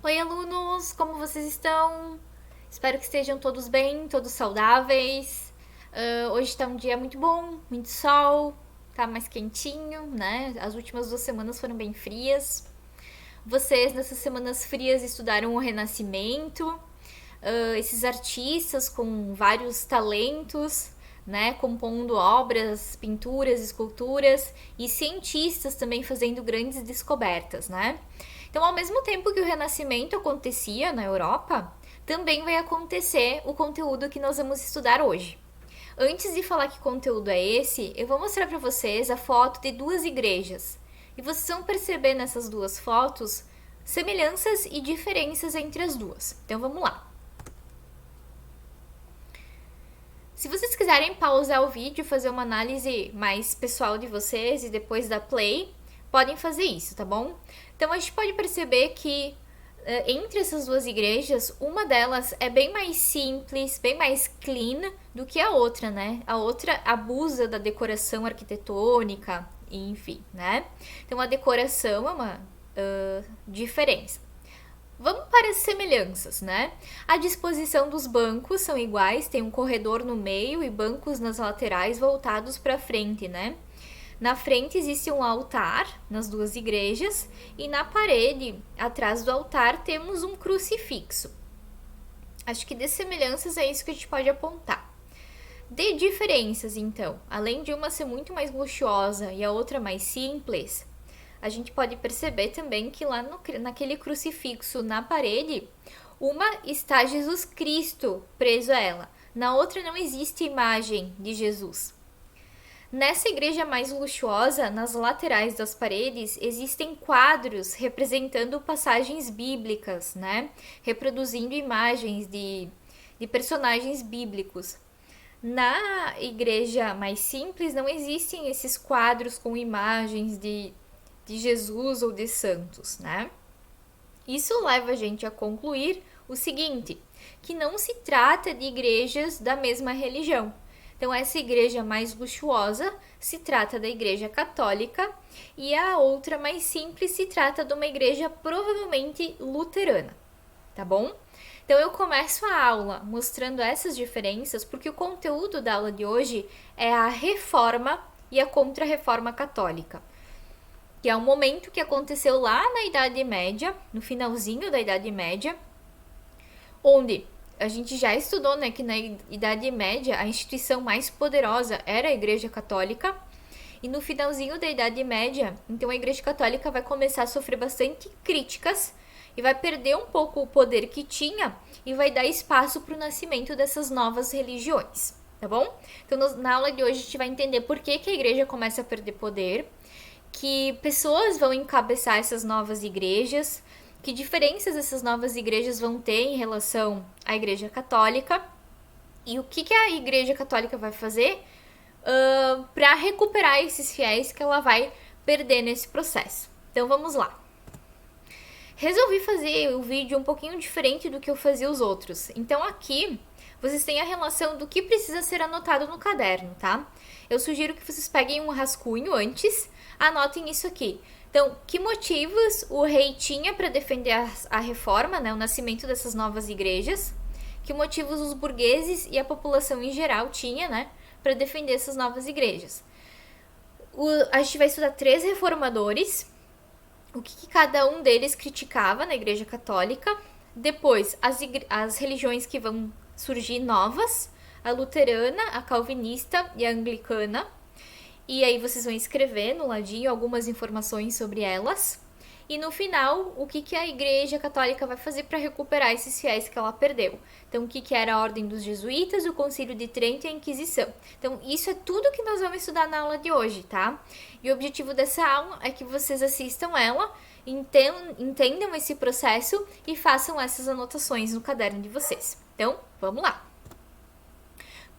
Oi, alunos, como vocês estão? Espero que estejam todos bem, todos saudáveis. Hoje está um dia muito bom, muito sol, tá mais quentinho, né? As últimas 2 semanas foram bem frias. Vocês, nessas semanas frias, estudaram o Renascimento, esses artistas com vários talentos, né, compondo obras, pinturas, esculturas e cientistas também fazendo grandes descobertas, né? Então, ao mesmo tempo que o Renascimento acontecia na Europa, também vai acontecer o conteúdo que nós vamos estudar hoje. Antes de falar que conteúdo é esse, eu vou mostrar para vocês a foto de duas igrejas. E vocês vão perceber nessas duas fotos semelhanças e diferenças entre as duas. Então vamos lá. Se vocês quiserem pausar o vídeo e fazer uma análise mais pessoal de vocês e depois dar play, podem fazer isso, tá bom? Então a gente pode perceber que entre essas duas igrejas, uma delas é bem mais simples, bem mais clean do que a outra, né? A outra abusa da decoração arquitetônica, enfim, né? Então a decoração é uma diferença. Vamos para as semelhanças, né? A disposição dos bancos são iguais, tem um corredor no meio e bancos nas laterais voltados para frente, né? Na frente existe um altar nas duas igrejas e na parede, atrás do altar, temos um crucifixo. Acho que de semelhanças é isso que a gente pode apontar. De diferenças, então, além de uma ser muito mais luxuosa e a outra mais simples, a gente pode perceber também que lá naquele crucifixo na parede, uma está Jesus Cristo preso a ela, na outra não existe imagem de Jesus. Nessa igreja mais luxuosa, nas laterais das paredes, existem quadros representando passagens bíblicas, né? Reproduzindo imagens de personagens bíblicos. Na igreja mais simples, não existem esses quadros com imagens de Jesus ou de santos, né? Isso leva a gente a concluir o seguinte, que não se trata de igrejas da mesma religião. Então, essa igreja mais luxuosa se trata da igreja católica e a outra mais simples se trata de uma igreja provavelmente luterana, tá bom? Então, eu começo a aula mostrando essas diferenças porque o conteúdo da aula de hoje é a reforma e a contra-reforma católica, que é um momento que aconteceu lá na Idade Média, no finalzinho da Idade Média, onde a gente já estudou, né, que na Idade Média a instituição mais poderosa era a Igreja Católica. E no finalzinho da Idade Média, então a Igreja Católica vai começar a sofrer bastante críticas e vai perder um pouco o poder que tinha e vai dar espaço para o nascimento dessas novas religiões, tá bom? Então na aula de hoje a gente vai entender por que a Igreja começa a perder poder, que pessoas vão encabeçar essas novas igrejas, que diferenças essas novas igrejas vão ter em relação à Igreja Católica e o que a Igreja Católica vai fazer para recuperar esses fiéis que ela vai perder nesse processo. Então vamos lá. Resolvi fazer o vídeo um pouquinho diferente do que eu fazia os outros. Então aqui vocês têm a relação do que precisa ser anotado no caderno, tá? Eu sugiro que vocês peguem um rascunho antes, anotem isso aqui. Então, que motivos o rei tinha para defender a reforma, né, o nascimento dessas novas igrejas? Que motivos os burgueses e a população em geral tinha, né, para defender essas novas igrejas? A gente vai estudar 3 reformadores, o que cada um deles criticava na Igreja Católica. Depois, as religiões que vão surgir novas, a luterana, a calvinista e a anglicana. E aí vocês vão escrever no ladinho algumas informações sobre elas. E no final, o que a Igreja Católica vai fazer para recuperar esses fiéis que ela perdeu. Então, o que era a Ordem dos Jesuítas, o Concílio de Trento e a Inquisição. Então, isso é tudo que nós vamos estudar na aula de hoje, tá? E o objetivo dessa aula é que vocês assistam ela, entendam esse processo e façam essas anotações no caderno de vocês. Então, vamos lá.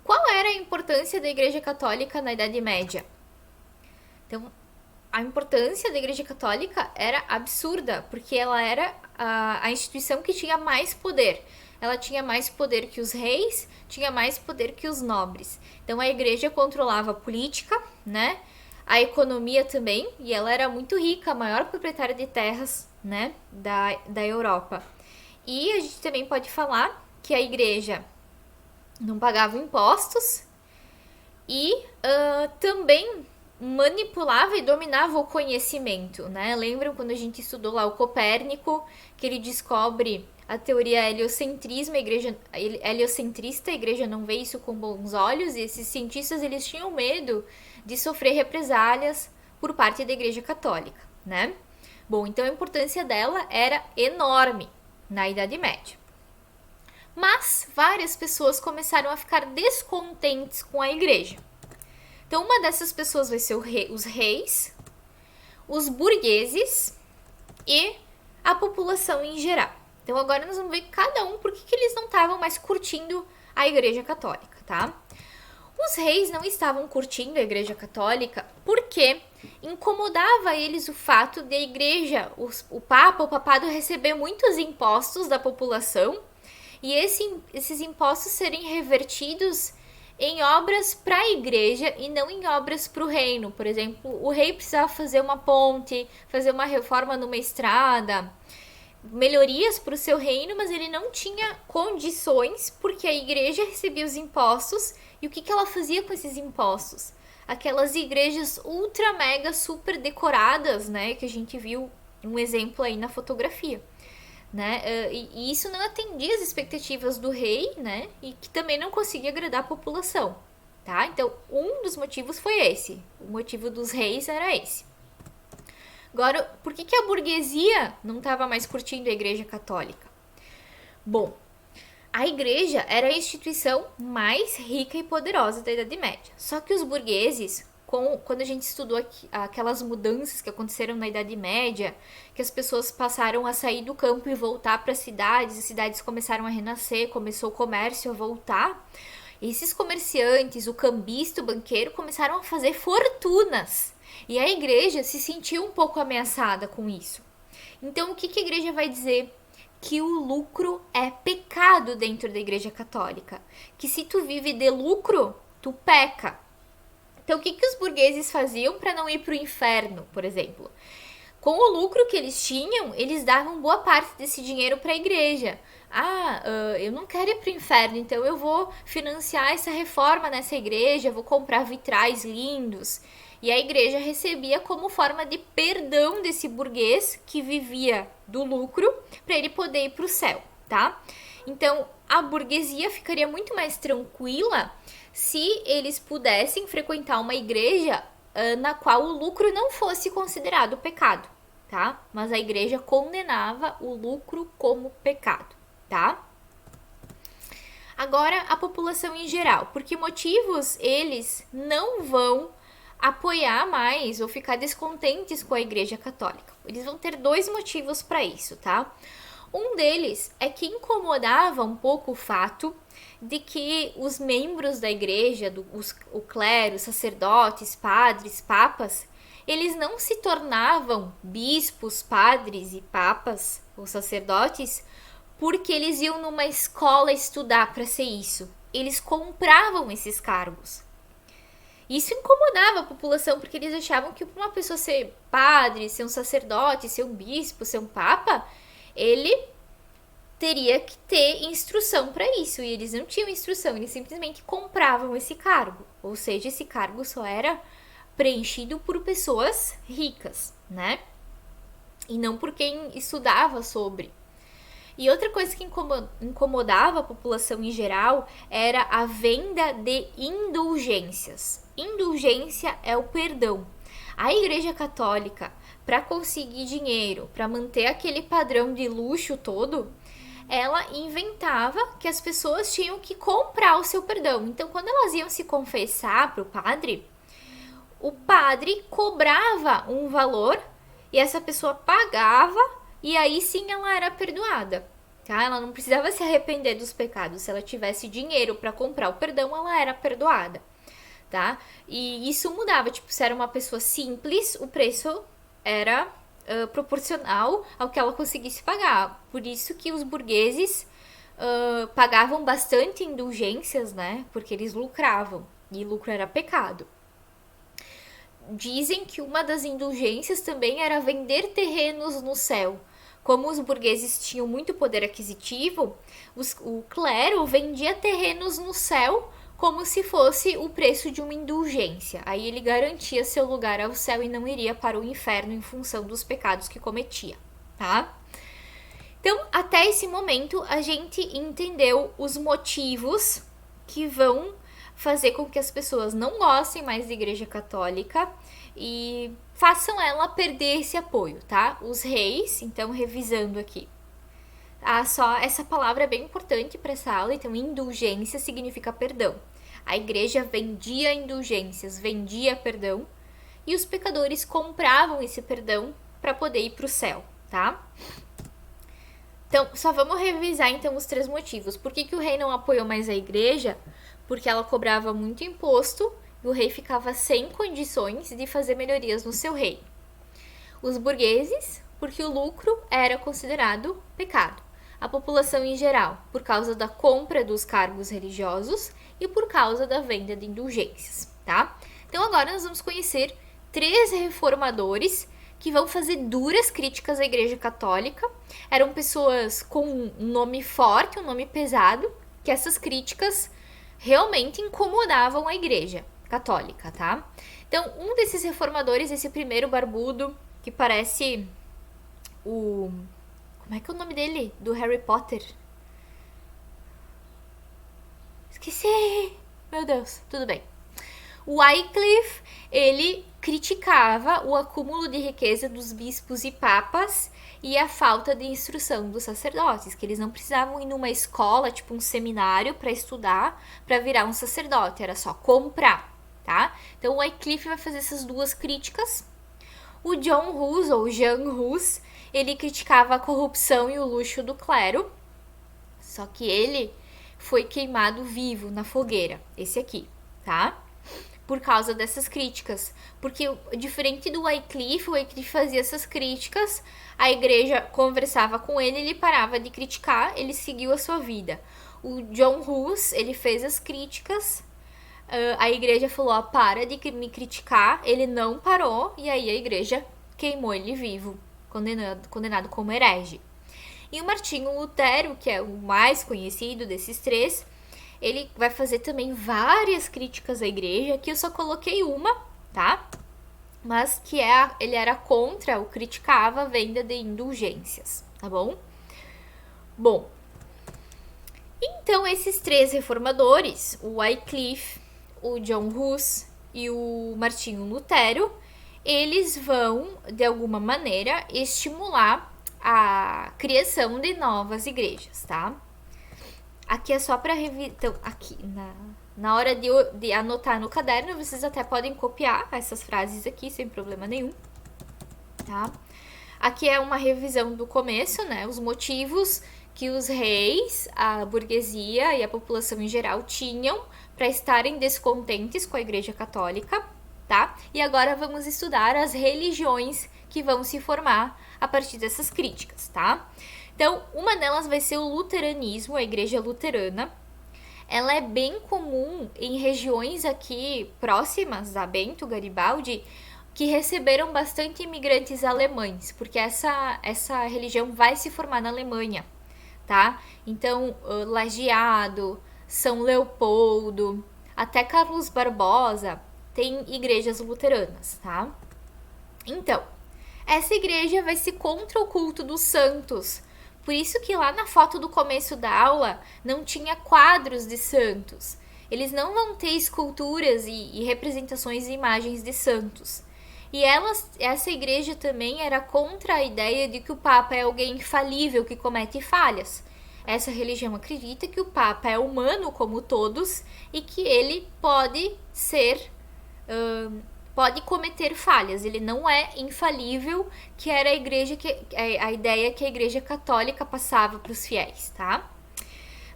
Qual era a importância da Igreja Católica na Idade Média? Então, a importância da Igreja Católica era absurda, porque ela era a instituição que tinha mais poder. Ela tinha mais poder que os reis, tinha mais poder que os nobres. Então, a Igreja controlava a política, né? a economia também, e ela era muito rica, a maior proprietária de terras, né, da Europa. E a gente também pode falar que a igreja não pagava impostos e também manipulava e dominava o conhecimento, né? Lembram quando a gente estudou lá o Copérnico, que ele descobre a teoria heliocentrista, a igreja não vê isso com bons olhos, e esses cientistas eles tinham medo de sofrer represálias por parte da igreja católica, né? Bom, então a importância dela era enorme na Idade Média. Mas várias pessoas começaram a ficar descontentes com a igreja. Então, uma dessas pessoas vai ser os reis, os burgueses e a população em geral. Então, agora nós vamos ver cada um por que eles não estavam mais curtindo a igreja católica, tá? Os reis não estavam curtindo a igreja católica porque incomodava eles o fato de a igreja, o papado receber muitos impostos da população e esses impostos serem revertidos em obras para a igreja e não em obras para o reino. Por exemplo, o rei precisava fazer uma ponte, fazer uma reforma numa estrada, melhorias para o seu reino, mas ele não tinha condições porque a igreja recebia os impostos. E o que ela fazia com esses impostos? Aquelas igrejas ultra mega super decoradas, né, que a gente viu um exemplo aí na fotografia, né? E isso não atendia as expectativas do rei, né? E que também não conseguia agradar a população, tá? Então, um dos motivos foi esse. O motivo dos reis era esse. Agora, por que a burguesia não estava mais curtindo a igreja católica? Bom, a igreja era a instituição mais rica e poderosa da Idade Média. Só que os burgueses, quando a gente estudou aquelas mudanças que aconteceram na Idade Média, que as pessoas passaram a sair do campo e voltar para as cidades começaram a renascer, começou o comércio a voltar, esses comerciantes, o cambista, o banqueiro, começaram a fazer fortunas. E a igreja se sentiu um pouco ameaçada com isso. Então, o que a igreja vai dizer? Que o lucro é pecado dentro da igreja católica. Que se tu vive de lucro, tu peca. Então, o que os burgueses faziam para não ir para o inferno, por exemplo? Com o lucro que eles tinham, eles davam boa parte desse dinheiro para a igreja. Eu não quero ir para o inferno, então eu vou financiar essa reforma nessa igreja, vou comprar vitrais lindos. E a igreja recebia como forma de perdão desse burguês que vivia do lucro para ele poder ir para o céu, tá? Então, a burguesia ficaria muito mais tranquila se eles pudessem frequentar uma igreja na qual o lucro não fosse considerado pecado, tá? Mas a igreja condenava o lucro como pecado, tá? Agora, a população em geral. Por que motivos eles não vão apoiar mais ou ficar descontentes com a igreja católica? Eles vão ter dois motivos para isso, tá? Um deles é que incomodava um pouco o fato de que os membros da igreja, o clero, sacerdotes, padres, papas, eles não se tornavam bispos, padres e papas ou sacerdotes porque eles iam numa escola estudar para ser isso. Eles compravam esses cargos. Isso incomodava a população, porque eles achavam que para uma pessoa ser padre, ser um sacerdote, ser um bispo, ser um papa, ele teria que ter instrução para isso. E eles não tinham instrução, eles simplesmente compravam esse cargo. Ou seja, esse cargo só era preenchido por pessoas ricas, né? E não por quem estudava sobre. E outra coisa que incomodava a população em geral era a venda de indulgências. Indulgência é o perdão. A Igreja Católica, para conseguir dinheiro, para manter aquele padrão de luxo todo, ela inventava que as pessoas tinham que comprar o seu perdão. Então, quando elas iam se confessar para o padre cobrava um valor e essa pessoa pagava e aí sim ela era perdoada. Tá? Ela não precisava se arrepender dos pecados. Se ela tivesse dinheiro para comprar o perdão, ela era perdoada. Tá? E isso mudava, tipo, se era uma pessoa simples, o preço era proporcional ao que ela conseguisse pagar. Por isso que os burgueses pagavam bastante indulgências, né? Porque eles lucravam, e lucro era pecado. dizem que uma das indulgências também era vender terrenos no céu. Como os burgueses tinham muito poder aquisitivo, o clero vendia terrenos no céu como se fosse o preço de uma indulgência. Aí ele garantia seu lugar ao céu e não iria para o inferno em função dos pecados que cometia, tá? Então, até esse momento, a gente entendeu os motivos que vão fazer com que as pessoas não gostem mais da Igreja Católica e façam ela perder esse apoio, tá? Os reis, então, revisando aqui. Só essa palavra é bem importante para essa aula, então indulgência significa perdão. A igreja vendia indulgências, vendia perdão, e os pecadores compravam esse perdão para poder ir para o céu, tá? Então, só vamos revisar então os 3 motivos. Por que o rei não apoiou mais a igreja? Porque ela cobrava muito imposto e o rei ficava sem condições de fazer melhorias no seu reino. Os burgueses, porque o lucro era considerado pecado. A população em geral, por causa da compra dos cargos religiosos e por causa da venda de indulgências, tá? Então agora nós vamos conhecer 3 reformadores que vão fazer duras críticas à Igreja Católica. Eram pessoas com um nome forte, um nome pesado, que essas críticas realmente incomodavam a Igreja Católica, tá? Então, um desses reformadores, esse primeiro barbudo, que parece o... Como é que é o nome dele? Do Harry Potter? Esqueci! Meu Deus, tudo bem. O Wycliffe, ele criticava o acúmulo de riqueza dos bispos e papas e a falta de instrução dos sacerdotes, que eles não precisavam ir numa escola, tipo um seminário, para estudar, para virar um sacerdote, era só comprar, tá? Então o Wycliffe vai fazer essas 2 críticas. O John Hus, ou Jean Hus, ele criticava a corrupção e o luxo do clero, só que ele foi queimado vivo na fogueira, esse aqui, tá? Por causa dessas críticas. Porque, diferente do Wycliffe, o Wycliffe fazia essas críticas, a igreja conversava com ele, ele parava de criticar, ele seguiu a sua vida. O John Hus, ele fez as críticas, a igreja falou, ó, para de me criticar, ele não parou, e aí a igreja queimou ele vivo, condenado como herege. E o Martinho Lutero, que é o mais conhecido desses 3, ele vai fazer também várias críticas à igreja, aqui eu só coloquei uma, tá? Mas que ele era contra, ou criticava a venda de indulgências, tá bom? Bom, então esses 3 reformadores, o Wycliffe, o John Hus e o Martinho Lutero, eles vão, de alguma maneira, estimular a criação de novas igrejas, tá? Aqui é só para revisar. Então, aqui na hora de anotar no caderno, vocês até podem copiar essas frases aqui sem problema nenhum, tá? Aqui é uma revisão do começo, né? Os motivos que os reis, a burguesia e a população em geral tinham para estarem descontentes com a Igreja Católica, tá? E agora vamos estudar as religiões que vão se formar a partir dessas críticas, tá? Então, uma delas vai ser o luteranismo, a igreja luterana. Ela é bem comum em regiões aqui próximas a Bento, Garibaldi, que receberam bastante imigrantes alemães, porque essa religião vai se formar na Alemanha, tá? Então, Lajeado, São Leopoldo, até Carlos Barbosa tem igrejas luteranas, tá? Então, essa igreja vai ser contra o culto dos santos. Por isso que lá na foto do começo da aula não tinha quadros de santos. Eles não vão ter esculturas e representações e imagens de santos. E essa igreja também era contra a ideia de que o Papa é alguém infalível que comete falhas. Essa religião acredita que o Papa é humano como todos e que ele pode cometer falhas, ele não é infalível, que era a ideia que a Igreja Católica passava para os fiéis, tá?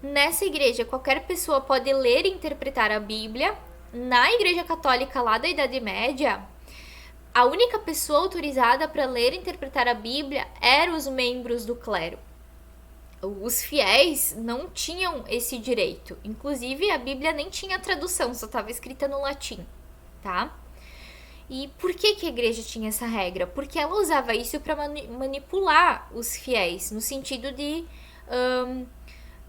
Nessa igreja, qualquer pessoa pode ler e interpretar a Bíblia. Na Igreja Católica lá da Idade Média, a única pessoa autorizada para ler e interpretar a Bíblia eram os membros do clero. Os fiéis não tinham esse direito. Inclusive, a Bíblia nem tinha tradução, só estava escrita no latim, tá? E por que, que a igreja tinha essa regra? Porque ela usava isso para manipular os fiéis, no sentido de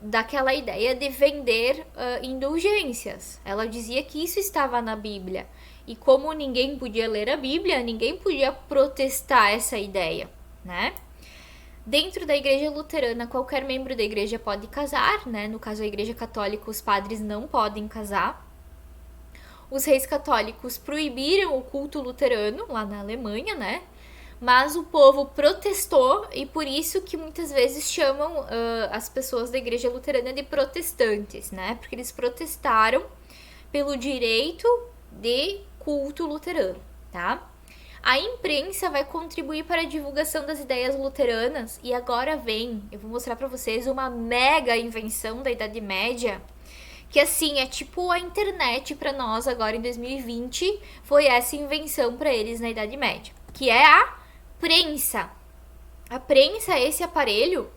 daquela ideia de vender indulgências. Ela dizia que isso estava na Bíblia. E como ninguém podia ler a Bíblia, ninguém podia protestar essa ideia, né? Dentro da igreja luterana, qualquer membro da igreja pode casar, né? No caso, a igreja católica, os padres não podem casar. Os reis católicos proibiram o culto luterano lá na Alemanha, né? Mas o povo protestou e por isso que muitas vezes chamam as pessoas da igreja luterana de protestantes, né? Porque eles protestaram pelo direito de culto luterano, tá? A imprensa vai contribuir para a divulgação das ideias luteranas e agora eu vou mostrar para vocês uma mega invenção da Idade Média, que assim, é tipo a internet para nós agora em 2020, foi essa invenção para eles na Idade Média, que é a prensa. A prensa é esse aparelho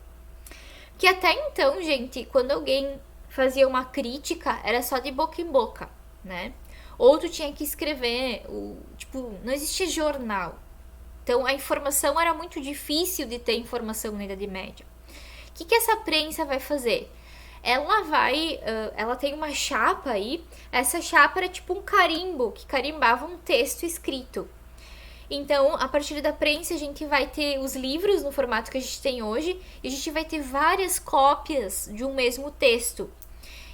que até então, gente, quando alguém fazia uma crítica, era só de boca em boca, né? Ou tu tinha que escrever, tipo, não existia jornal. Então a informação era muito difícil de ter informação na Idade Média. O que essa prensa vai fazer? Ela tem uma chapa aí, essa chapa era tipo um carimbo, que carimbava um texto escrito. Então, a partir da prensa, a gente vai ter os livros no formato que a gente tem hoje, e a gente vai ter várias cópias de um mesmo texto.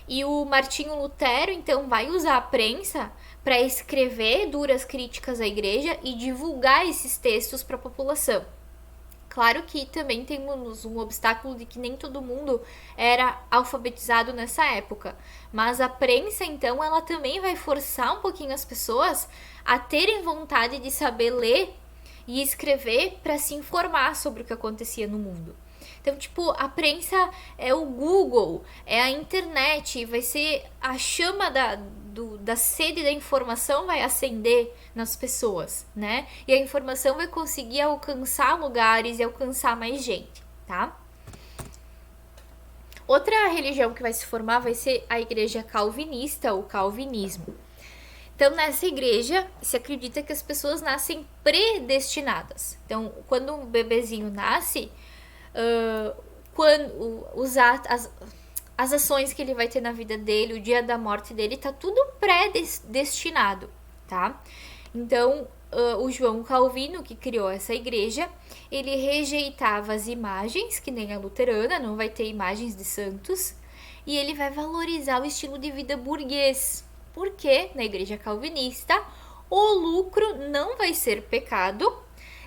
E o Martinho Lutero, então, vai usar a prensa para escrever duras críticas à igreja e divulgar esses textos para a população. Claro que também temos um obstáculo de que nem todo mundo era alfabetizado nessa época. Mas a prensa, então, ela também vai forçar um pouquinho as pessoas a terem vontade de saber ler e escrever para se informar sobre o que acontecia no mundo. Então, tipo, a prensa é o Google, é a internet, vai ser a chama da sede da informação vai acender nas pessoas, né? E a informação vai conseguir alcançar lugares e alcançar mais gente, tá? Outra religião que vai se formar vai ser a igreja calvinista, o calvinismo. Então, nessa igreja, se acredita que as pessoas nascem predestinadas. Então, quando um bebezinho nasce, as ações que ele vai ter na vida dele, o dia da morte dele, tá tudo predestinado, tá? Então, o João Calvino, que criou essa igreja, ele rejeitava as imagens, que nem a luterana, não vai ter imagens de santos, e ele vai valorizar o estilo de vida burguês, porque na igreja calvinista o lucro não vai ser pecado,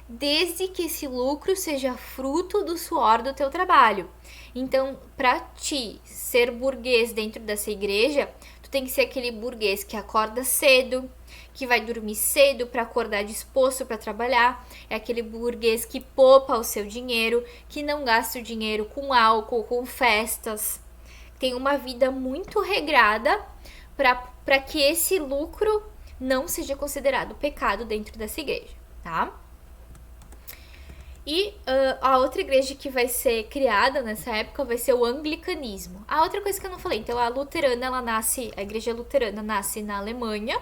desde que esse lucro seja fruto do suor do teu trabalho. Então, para ti ser burguês dentro dessa igreja, tu tem que ser aquele burguês que acorda cedo, que vai dormir cedo para acordar disposto para trabalhar, é aquele burguês que poupa o seu dinheiro, que não gasta o dinheiro com álcool, com festas, tem uma vida muito regrada para que esse lucro não seja considerado pecado dentro dessa igreja, tá? E a outra igreja que vai ser criada nessa época vai ser o anglicanismo. A outra coisa que eu não falei, então a luterana, a igreja luterana nasce na Alemanha,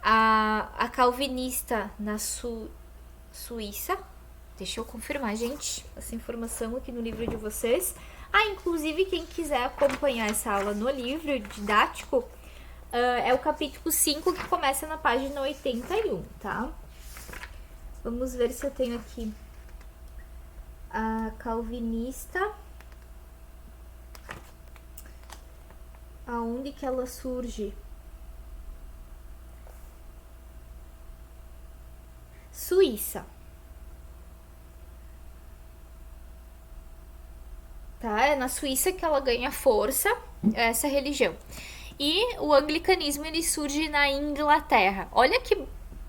a calvinista na Suíça. Deixa eu confirmar, gente, essa informação aqui no livro de vocês. Inclusive, quem quiser acompanhar essa aula no livro didático, é o capítulo 5 que começa na página 81, tá? Vamos ver se eu tenho aqui a calvinista. Aonde que ela surge? Suíça. Tá? É na Suíça que ela ganha força, essa religião. E o anglicanismo, ele surge na Inglaterra. Olha que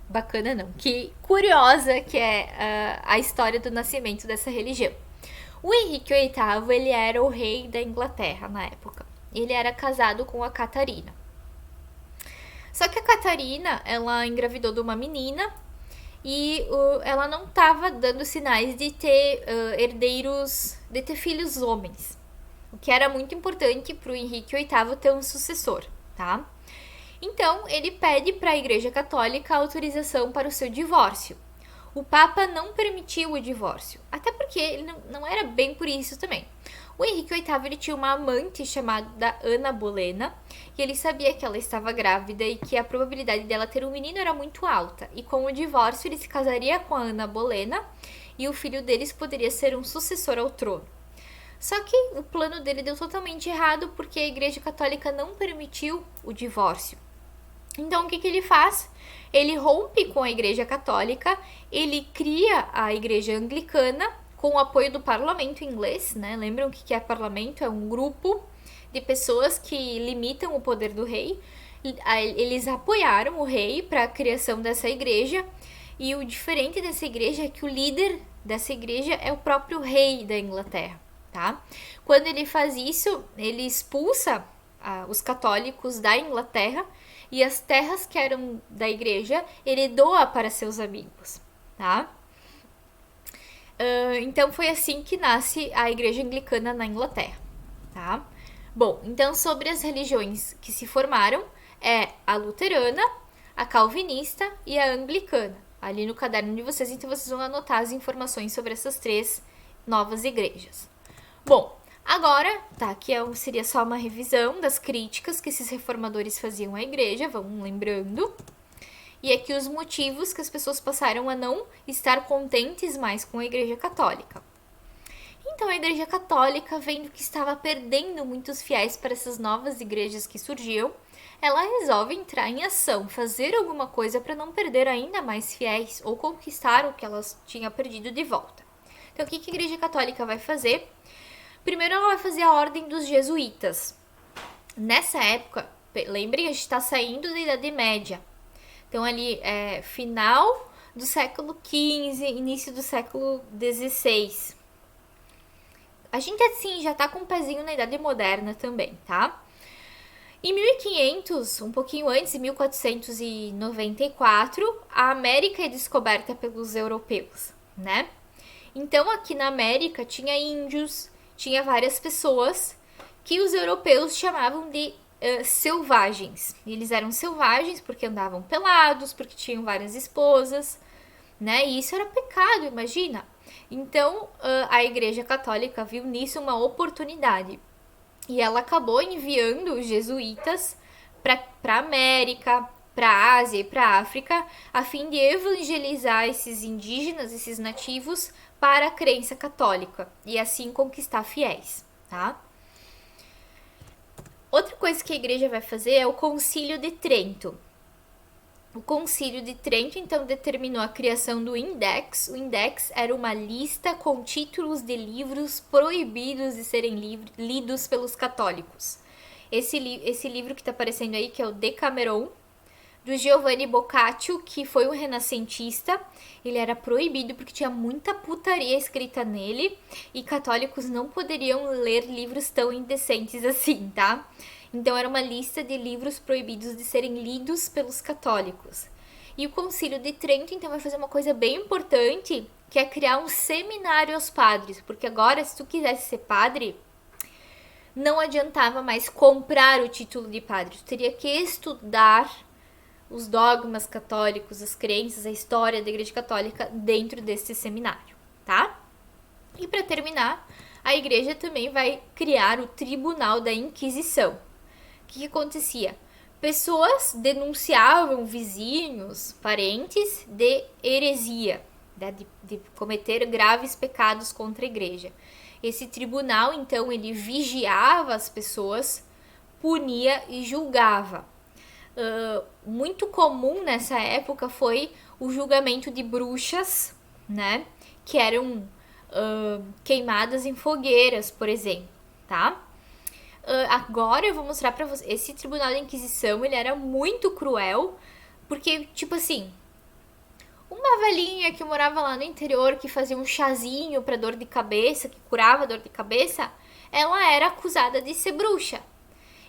bacana, não, que curiosa que é a história do nascimento dessa religião. O Henrique VIII, ele era o rei da Inglaterra na época. Ele era casado com a Catarina. Só que a Catarina, ela engravidou de uma menina e ela não estava dando sinais de ter herdeiros, de ter filhos homens. O que era muito importante para o Henrique VIII ter um sucessor, tá? Então, ele pede para a Igreja Católica autorização para o seu divórcio. O Papa não permitiu o divórcio, até porque ele não era bem por isso também. O Henrique VIII ele tinha uma amante chamada Ana Bolena, e ele sabia que ela estava grávida e que a probabilidade dela ter um menino era muito alta. E com o divórcio ele se casaria com a Ana Bolena e o filho deles poderia ser um sucessor ao trono. Só que o plano dele deu totalmente errado porque a Igreja Católica não permitiu o divórcio. Então, o que ele faz? Ele rompe com a Igreja Católica, ele cria a Igreja Anglicana com o apoio do parlamento inglês, né? Lembram o que é parlamento? É um grupo de pessoas que limitam o poder do rei. Eles apoiaram o rei para a criação dessa igreja, e o diferente dessa igreja é que o líder dessa igreja é o próprio rei da Inglaterra, tá? Quando ele faz isso, ele expulsa os católicos da Inglaterra, e as terras que eram da igreja, ele doa para seus amigos, tá? Então foi assim que nasce a Igreja Anglicana na Inglaterra, tá? Bom, então sobre as religiões que se formaram, é a luterana, a calvinista e a anglicana. Ali no caderno de vocês, então vocês vão anotar as informações sobre essas 3 novas igrejas. Bom, agora, tá, aqui seria só uma revisão das críticas que esses reformadores faziam à igreja, vamos lembrando. E aqui os motivos que as pessoas passaram a não estar contentes mais com a Igreja Católica. Então a Igreja Católica, vendo que estava perdendo muitos fiéis para essas novas igrejas que surgiam, ela resolve entrar em ação, fazer alguma coisa para não perder ainda mais fiéis ou conquistar o que elas tinham perdido de volta. Então o que a Igreja Católica vai fazer? Primeiro ela vai fazer a Ordem dos Jesuítas. Nessa época, lembrem, a gente está saindo da Idade Média. Então, ali, final do século XV, início do século XVI. A gente, assim, já tá com um pezinho na Idade Moderna também, tá? Em 1500, um pouquinho antes, em 1494, a América é descoberta pelos europeus, né? Então, aqui na América, tinha índios, tinha várias pessoas que os europeus chamavam de selvagens. Eles eram selvagens porque andavam pelados, porque tinham várias esposas, né? E isso era pecado, imagina. Então, a Igreja Católica viu nisso uma oportunidade. E ela acabou enviando os jesuítas para a América, para a Ásia e para a África, a fim de evangelizar esses indígenas, esses nativos, para a crença católica e assim conquistar fiéis, tá? Outra coisa que a igreja vai fazer é o Concílio de Trento. O Concílio de Trento, então, determinou a criação do Index. O Index era uma lista com títulos de livros proibidos de serem lidos pelos católicos. Esse livro que está aparecendo aí, que é o Decameron, do Giovanni Boccaccio, que foi um renascentista. Ele era proibido porque tinha muita putaria escrita nele e católicos não poderiam ler livros tão indecentes assim, tá? Então era uma lista de livros proibidos de serem lidos pelos católicos. E o Concílio de Trento, então, vai fazer uma coisa bem importante, que é criar um seminário aos padres, porque agora, se tu quisesse ser padre, não adiantava mais comprar o título de padre, tu teria que estudar os dogmas católicos, as crenças, a história da Igreja Católica dentro desse seminário, tá? E para terminar, a Igreja também vai criar o Tribunal da Inquisição. O que acontecia? Pessoas denunciavam vizinhos, parentes de heresia, né, de cometer graves pecados contra a Igreja. Esse tribunal, então, ele vigiava as pessoas, punia e julgava. Muito comum nessa época foi o julgamento de bruxas, né, que eram queimadas em fogueiras, por exemplo, tá? Agora eu vou mostrar pra vocês. Esse Tribunal da Inquisição, ele era muito cruel, porque, tipo assim, uma velhinha que morava lá no interior, que fazia um chazinho pra dor de cabeça, que curava dor de cabeça, ela era acusada de ser bruxa.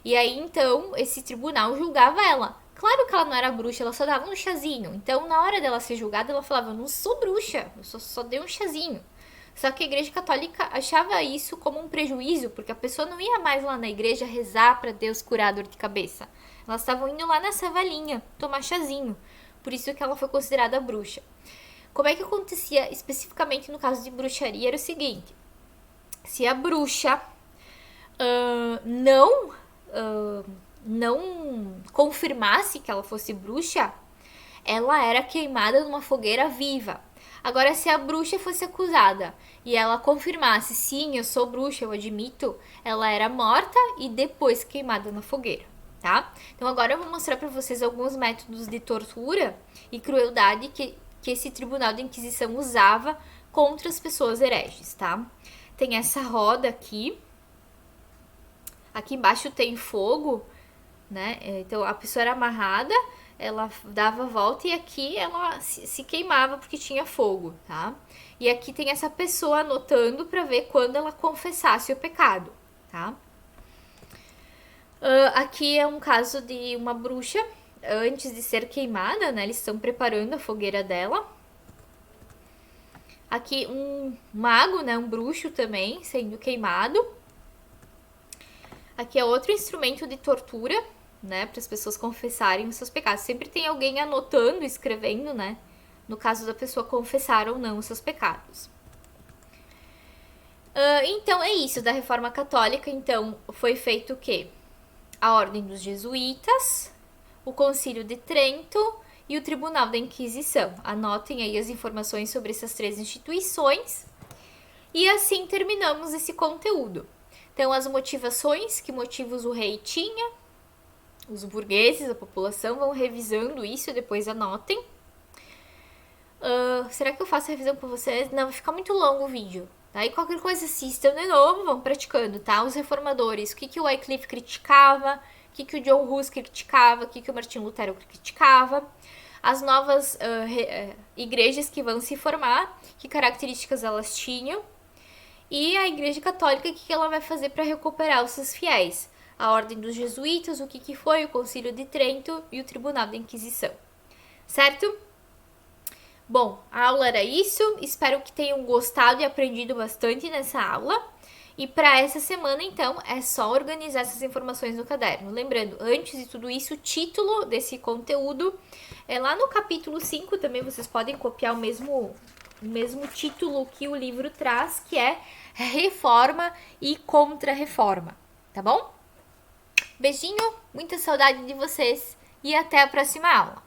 E aí, então, esse tribunal julgava ela. Claro que ela não era bruxa, ela só dava um chazinho. Então, na hora dela ser julgada, ela falava, eu não sou bruxa, eu só dei um chazinho. Só que a Igreja Católica achava isso como um prejuízo, porque a pessoa não ia mais lá na igreja rezar para Deus curar a dor de cabeça. Elas estavam indo lá nessa valinha tomar chazinho. Por isso que ela foi considerada bruxa. Como é que acontecia especificamente no caso de bruxaria? Era o seguinte: se a bruxa não confirmasse que ela fosse bruxa, ela era queimada numa fogueira viva. Agora, se a bruxa fosse acusada e ela confirmasse, sim, eu sou bruxa, eu admito, ela era morta e depois queimada na fogueira, tá? Então agora eu vou mostrar para vocês alguns métodos de tortura e crueldade que esse tribunal da Inquisição usava contra as pessoas hereges, tá? Tem essa roda aqui. Aqui embaixo tem fogo, né? Então a pessoa era amarrada, ela dava a volta e aqui ela se queimava porque tinha fogo, tá? E aqui tem essa pessoa anotando para ver quando ela confessasse o pecado, tá? Aqui é um caso de uma bruxa antes de ser queimada, né? Eles estão preparando a fogueira dela. Aqui um mago, né? Um bruxo também sendo queimado. Aqui é outro instrumento de tortura, né, para as pessoas confessarem os seus pecados. Sempre tem alguém anotando, escrevendo, né, no caso da pessoa confessar ou não os seus pecados. Então é isso da Reforma Católica. Então foi feito o quê? A Ordem dos Jesuítas, o Concílio de Trento e o Tribunal da Inquisição. Anotem aí as informações sobre essas três instituições. E assim terminamos esse conteúdo. Então, as motivações, que motivos o rei tinha, os burgueses, a população, vão revisando isso e depois anotem. Será que eu faço a revisão com vocês? Não, vai ficar muito longo o vídeo. Tá? E qualquer coisa assistam de novo, vão praticando, tá? Os reformadores, o que o Wycliffe criticava, o que o John Hus criticava, o que o Martinho Lutero criticava. As novas igrejas que vão se formar, que características elas tinham. E a Igreja Católica, o que ela vai fazer para recuperar os seus fiéis? A Ordem dos Jesuítas, o que foi o Concílio de Trento e o Tribunal da Inquisição. Certo? Bom, a aula era isso. Espero que tenham gostado e aprendido bastante nessa aula. E para essa semana, então, é só organizar essas informações no caderno. Lembrando, antes de tudo isso, o título desse conteúdo é lá no capítulo 5. Também vocês podem copiar o mesmo título que o livro traz, que é Reforma e Contra-Reforma, tá bom? Beijinho, muita saudade de vocês e até a próxima aula!